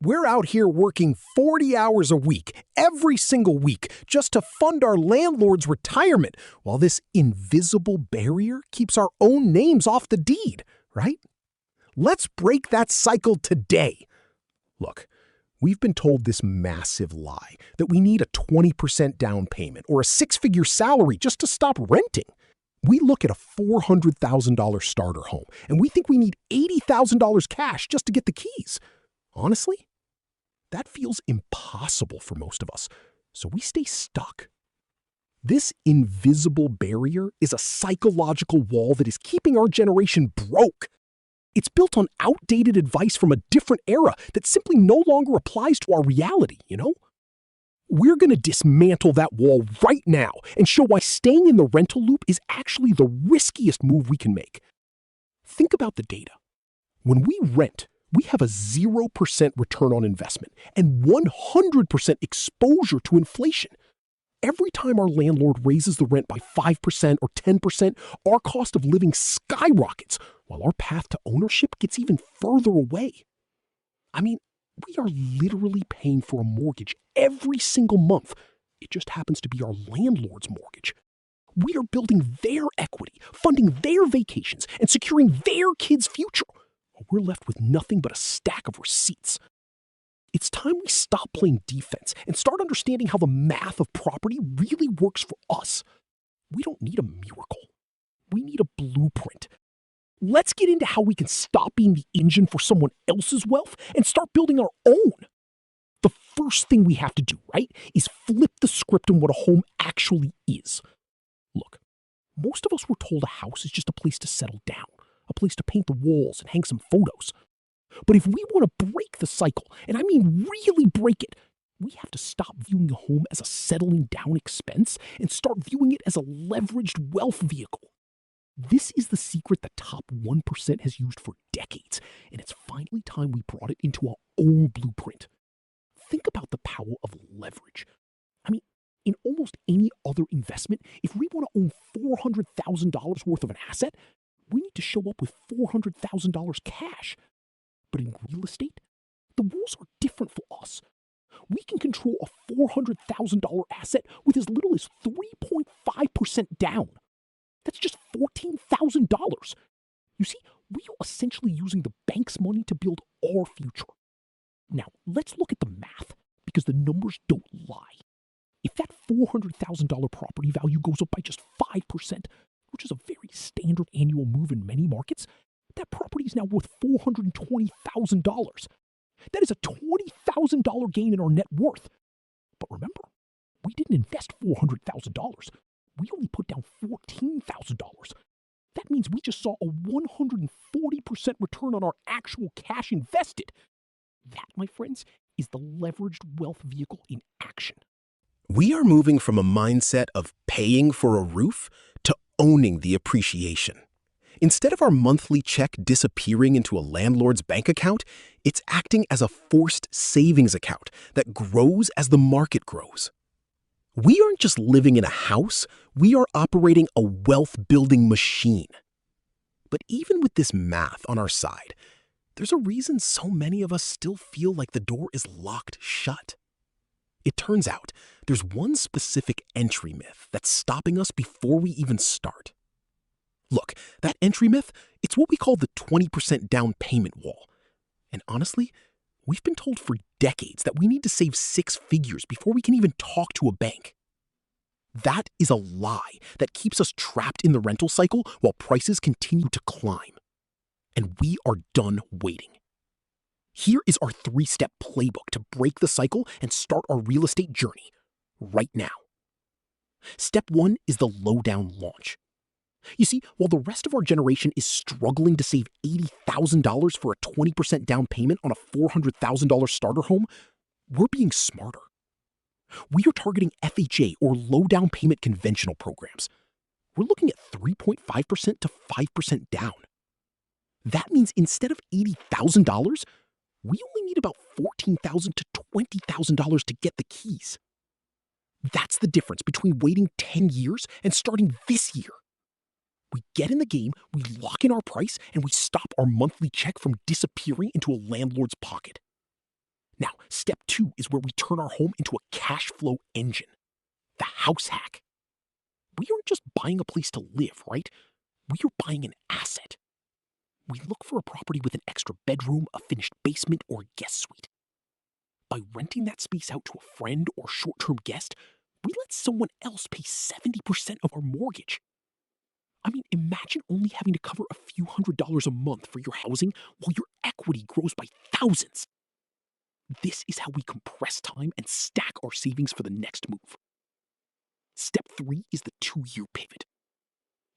We're out here working 40 hours a week, every single week, just to fund our landlord's retirement, while this invisible barrier keeps our own names off the deed, right? Let's break that cycle today. Look, we've been told this massive lie that we need a 20% down payment or a six-figure salary just to stop renting. We look at a $400,000 starter home, and we think we need $80,000 cash just to get the keys. Honestly, that feels impossible for most of us, so we stay stuck. This invisible barrier is a psychological wall that is keeping our generation broke. It's built on outdated advice from a different era that simply no longer applies to our reality, you know? We're going to dismantle that wall right now and show why staying in the rental loop is actually the riskiest move we can make. Think about the data. When we rent, we have a 0% return on investment and 100% exposure to inflation. Every time our landlord raises the rent by 5% or 10%, our cost of living skyrockets, while our path to ownership gets even further away. I mean, we are literally paying for a mortgage every single month. It just happens to be our landlord's mortgage. We are building their equity, funding their vacations, and securing their kids' future. We're left with nothing but a stack of receipts. It's time we stop playing defense and start understanding how the math of property really works for us. We don't need a miracle. We need a blueprint. Let's get into how we can stop being the engine for someone else's wealth and start building our own. The first thing we have to do, right, is flip the script on what a home actually is. Look, most of us were told a house is just a place to settle down, a place to paint the walls and hang some photos. But if we want to break the cycle, and I mean really break it, we have to stop viewing a home as a settling down expense and start viewing it as a leveraged wealth vehicle. This is the secret the top 1% has used for decades, and it's finally time we brought it into our own blueprint. Think about the power of leverage. I mean, in almost any other investment, if we want to own $400,000 worth of an asset, we need to show up with $400,000 cash. But in real estate, the rules are different for us. We can control a $400,000 asset with as little as 3.5% down. That's just $14,000. You see, we are essentially using the bank's money to build our future. Now, let's look at the math, because the numbers don't lie. If that $400,000 property value goes up by just 5%, which is a very standard annual move in many markets, that property is now worth $420,000. That is a $20,000 gain in our net worth. But remember, we didn't invest $400,000. We only put down $14,000. That means we just saw a 140% return on our actual cash invested. That, my friends, is the leveraged wealth vehicle in action. We are moving from a mindset of paying for a roof to owning the appreciation. Instead of our monthly check disappearing into a landlord's bank account, it's acting as a forced savings account that grows as the market grows. We aren't just living in a house, we are operating a wealth-building machine. But even with this math on our side, there's a reason so many of us still feel like the door is locked shut. It turns out there's one specific entry myth that's stopping us before we even start. Look, that entry myth, it's what we call the 20% down payment wall. And honestly, we've been told for decades that we need to save six figures before we can even talk to a bank. That is a lie that keeps us trapped in the rental cycle while prices continue to climb. And we are done waiting. Here is our 3-step playbook to break the cycle and start our real estate journey right now. Step 1 is the lowdown launch. You see, while the rest of our generation is struggling to save $80,000 for a 20% down payment on a $400,000 starter home, we're being smarter. We are targeting FHA or low down payment conventional programs. We're looking at 3.5% to 5% down. That means instead of $80,000, we only need about $14,000 to $20,000 to get the keys. That's the difference between waiting 10 years and starting this year. We get in the game, we lock in our price, and we stop our monthly check from disappearing into a landlord's pocket. 2 is where we turn our home into a cash flow engine. The house hack. We aren't just buying a place to live, right? We are buying an asset. We look for a property with an extra bedroom, a finished basement, or a guest suite. By renting that space out to a friend or short-term guest, we let someone else pay 70% of our mortgage. I mean, imagine only having to cover a few $100s a month for your housing while your equity grows by thousands. This is how we compress time and stack our savings for the next move. Step 3 is the 2-year pivot.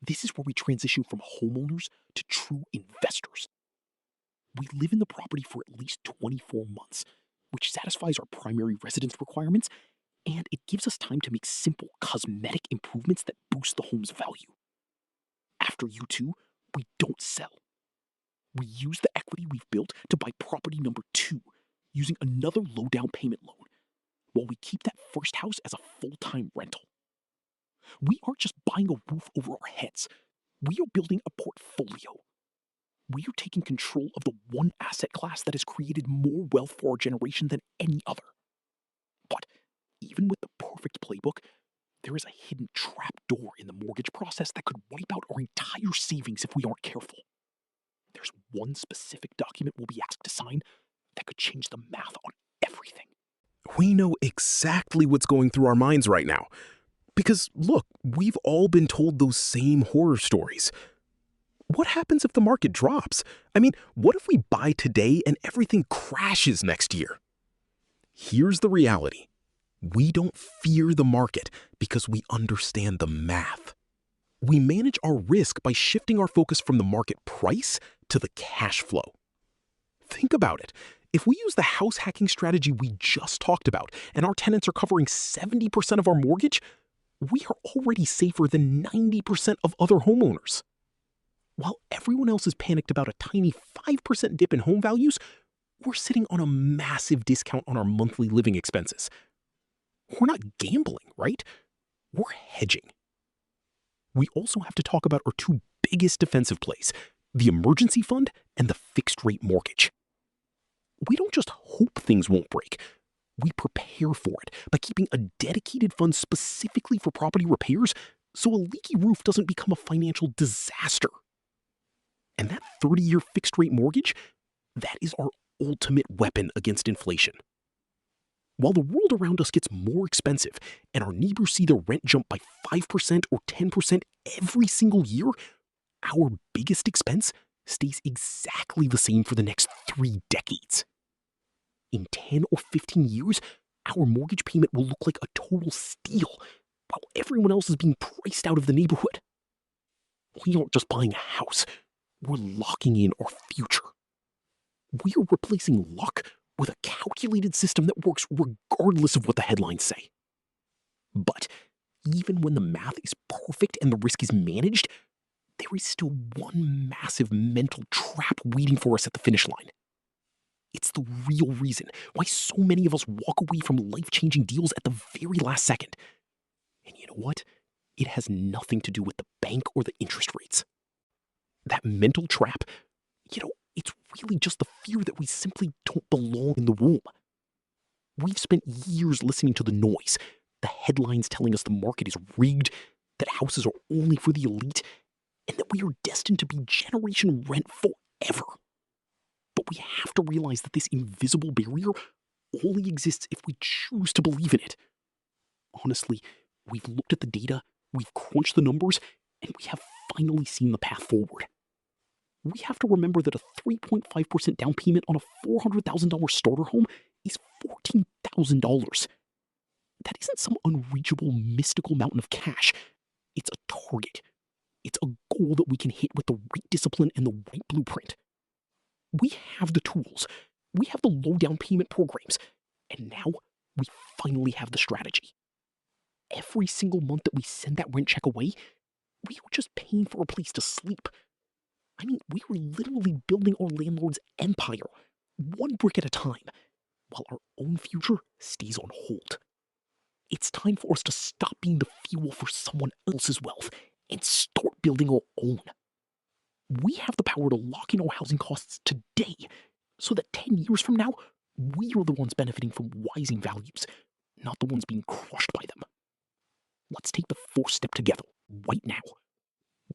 This is where we transition from homeowners to true investors. We live in the property for at least 24 months, which satisfies our primary residence requirements, and it gives us time to make simple cosmetic improvements that boost the home's value. After year 2, we don't sell. We use the equity we've built to buy property number 2, using another low down payment loan, while we keep that first house as a full-time rental. We aren't just buying a roof over our heads. We are building a portfolio. We are taking control of the one asset class that has created more wealth for our generation than any other. But even with the perfect playbook, there is a hidden trap door in the mortgage process that could wipe out our entire savings if we aren't careful. There's one specific document we'll be asked to sign that could change the math on everything. We know exactly what's going through our minds right now. Because, look, we've all been told those same horror stories. What happens if the market drops? I mean, what if we buy today and everything crashes next year? Here's the reality. We don't fear the market because we understand the math. We manage our risk by shifting our focus from the market price to the cash flow. Think about it. If we use the house hacking strategy we just talked about and our tenants are covering 70% of our mortgage, we are already safer than 90% of other homeowners. While everyone else is panicked about a tiny 5% dip in home values, we're sitting on a massive discount on our monthly living expenses. We're not gambling, right? We're hedging. We also have to talk about our 2 biggest defensive plays, the emergency fund and the fixed rate mortgage. We don't just hope things won't break. We prepare for it by keeping a dedicated fund specifically for property repairs so a leaky roof doesn't become a financial disaster. And that 30-year fixed-rate mortgage, that is our ultimate weapon against inflation. While the world around us gets more expensive and our neighbors see their rent jump by 5% or 10% every single year, our biggest expense stays exactly the same for the next 3 decades. In 10 or 15 years, our mortgage payment will look like a total steal, while everyone else is being priced out of the neighborhood. We aren't just buying a house, we're locking in our future. We are replacing luck with a calculated system that works regardless of what the headlines say. But even when the math is perfect and the risk is managed, there is still one massive mental trap waiting for us at the finish line. It's the real reason why so many of us walk away from life-changing deals at the very last second. And you know what? It has nothing to do with the bank or the interest rates. That mental trap, it's really just the fear that we simply don't belong in the room. We've spent years listening to the noise, the headlines telling us the market is rigged, that houses are only for the elite, and that we are destined to be generation rent forever. But we have to realize that this invisible barrier only exists if we choose to believe in it. Honestly, we've looked at the data, we've crunched the numbers, and we have finally seen the path forward. We have to remember that a 3.5% down payment on a $400,000 starter home is $14,000. That isn't some unreachable, mystical mountain of cash. It's a target. It's a goal that we can hit with the right discipline and the right blueprint. We have the tools. We have the low down payment programs. And now we finally have the strategy. Every single month that we send that rent check away, we are just paying for a place to sleep. I mean, we are literally building our landlord's empire, one brick at a time, while our own future stays on hold. It's time for us to stop being the fuel for someone else's wealth and start building our own. We have the power to lock in our housing costs today so that 10 years from now, We are the ones benefiting from rising values, not the ones being crushed by them. Let's take the first step together, right now.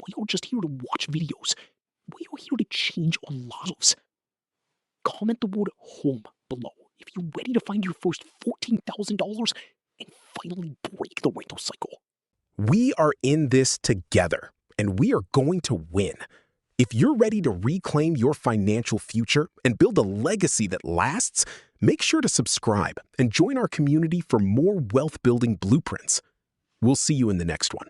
We are just here to watch videos. We are here to change our lives. Comment the word home below if you're ready to find your first $14,000 and finally break the rental cycle. We are in this together, and we are going to win. If you're ready to reclaim your financial future and build a legacy that lasts, make sure to subscribe and join our community for more wealth-building blueprints. We'll see you in the next one.